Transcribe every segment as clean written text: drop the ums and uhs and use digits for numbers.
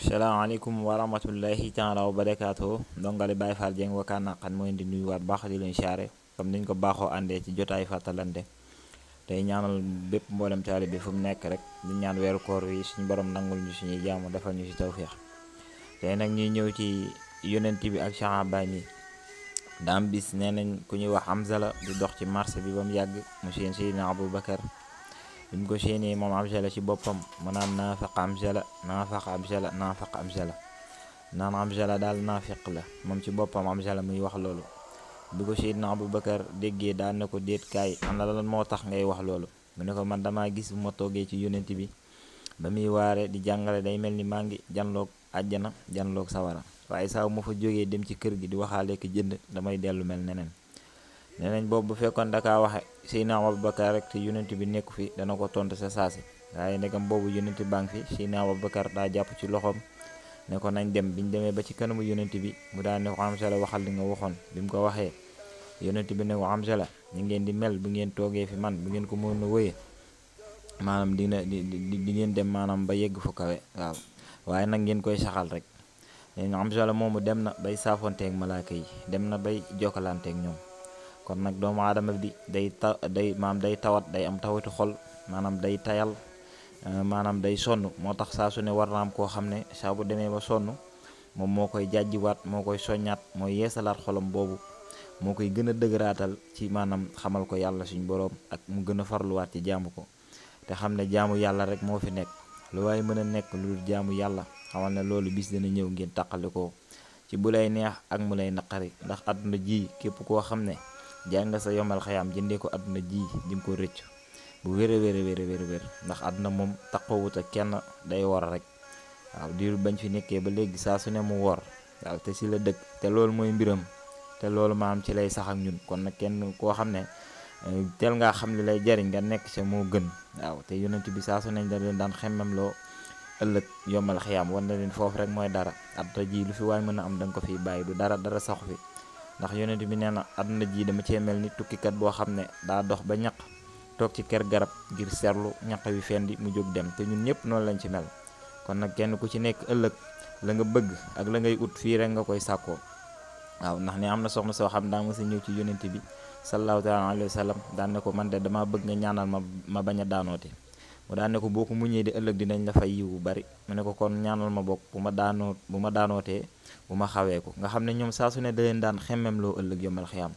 salaamaaleykum wa rahmatullahi taala wa barakaatu ndongali Baye Fall Dieng Wakana Haqqan mooy di nuyuwaat baax di leen siyaare comme niñ ko baaxoo àndee ci jotaay fàttalante tey ñaanal bépp mboolem taalibe bi fu mu nekk rek di ñaan weeru koor wi suñu borom nangul ñu suñuy jaamu defal ñu ci tawféex tey nag ñuy ñëw ci yonent bi ak saxaabaan yi daam bis nee nañ ku ñuy wax Hamza la di dox ci marché bi ba mu yàgg mu seen Seydina Aboubacar bi mu ko séenee moom Hamza la ci boppam mu naan naafaq Hamza la naafaq Hamza la naafaq Hamza la naan Hamza la daal naafiq la moom ci boppam Hamza la muy wax loolu bi ko Seydina Aboubacar déggee daan na ko déet kaay ana lan moo tax ngay wax loolu mu ne ko man damaa gis bu ma toogee ci yonent bi ba muy waare di jàngale day mel ni maa ngi janloog àjjana janloog sawara waaye saa ma fa jógee dem ci kër gi di waxaale ko jënd damay dellu mel neneen nee nañ boobu bu fekkoon dakaa waxe Seydina Aboubacar rek te yonent bi nekku fi dana ko tontu sa saasi waaye ndegam boobu yonent baa ngi fi Seydina Aboubacar daa jàpp ci loxoom ne ko nañ dem biñ demee ba ci kanamu yonent bi mu daan ne ko Hamza la waxal li nga waxoon bi mu ko waxee yonent bi ne ko Hamza la ñu ngeen di mel bu ngeen toogee fi man bu ngeen ko mën a wëyee maanaam di ngeen dem maanaam ba yegg fu kawe waaw waaye nag ngeen koy saxal rek nee na Hamza la moomu dem na bay saafonteeg malaaka yi dem na bay jokkalanteeg ñoom kon nag doomu aadama bi day tawat day am tawatu xol maanaam day tayal maanaam day sonn moo tax saa su ne war na am koo xam ne saa bu demee ba sonn moom moo koy jàjjiwaat moo koy soññaat mooy yeesalaat xolam boobu moo koy gën a dëgëraatal ci maanaam xamal ko yàlla suñ boroom ak mu gën a farluwaat ci jaamu ko te xam ne jaamu yàlla rek moo fi nekk lu waaye mën a nekk lu dul jaamu yàlla xamal ne loolu bis dana ñëw ngeen taqale ko ci bu lay neex ak mu lay naqari ndax àdduna ji képp koo xam ne jaay nga sa yombal xayaam jëndee ko àdduna ji di nga ko rëcc bu wér ndax àdduna moom taqoowut ak kenn day wor rek waaw diiru bañ fi nekkee ba léegi saa su ne mu wor waaw te si la dëkk te loolu mooy mbiram te loolu maam ci lay sax ak ñun kon nag kenn koo xam ne teel ngaa xam li lay jariñ nga nekk ca moo gën waaw te yonent bi saa su ne da leen daan xemmem loo ëllëg yombal xayaam war na leen foofu rek mooy dara àdduna ji lu fi waay mën a am da nga ko fiy bàyyi du dara saxu fi ndax yonent bi nee na àdduna ji dama cee mel ni tukkikat boo xam ne daa dox ba ñaq toog ci kër garab ngir seetlu ñaq wi fendi mu jóg dem te ñun ñëpp noonu lañ ci mel kon nag kenn ku ci nekk ëllëg la nga bëgg ak la ngay ut fii rek nga koy sàkkoo waaw ndax ne am na soxna soo xam daa mës a ñëw ci yonent bi sallallahu taala alayhi wa sallam daan ne ko man de dama bëgg nga ñaanal ma bañ a daanoote mu daan ne ko boo ko muñee di ëllëg dinañ la fay yiw bu bari mu ne ko kon ñaanal ma bokk bu ma daanootee bu ma xawee ko nga xam ne ñoom saa su ne da leen daan xemmem loo ëllëg yombal xiyaam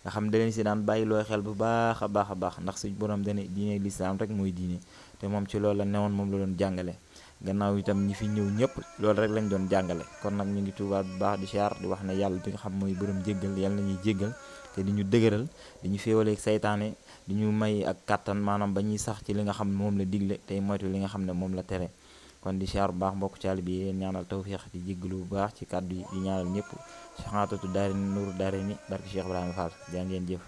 nga xam ne da leen si daan bàyyi loo xel bu baax a baax ndax suñ borom dane diine lislaam rek mooy diine te moom ci loolu la newoon moom la doon jàngale gannaaw itam ñi fi ñëw ñëpp loolu rek lañ doon jàngale kon nag ñu ngi tuubaat bu baax di siyaar di wax ne yàlla di nga xam mooy borom jéggal yàlla nañuy jéggal te di ñu dëgëral di ñu féewaleeg saytaane di ñu may ak kàttan maanaam ba ñuy sax ci li nga xam ne moom la digle tey moytu li nga xam ne moom la tere kon di siyaar bu baax mbokk caali bi yéen ñaanal tawfiix di jéggalu bu baax ci kàddu yi di ñaanal ñëpp saxaatatu daari nuuru daari ni barke Cheikh Ibrahima Fall jaa ngeen jëf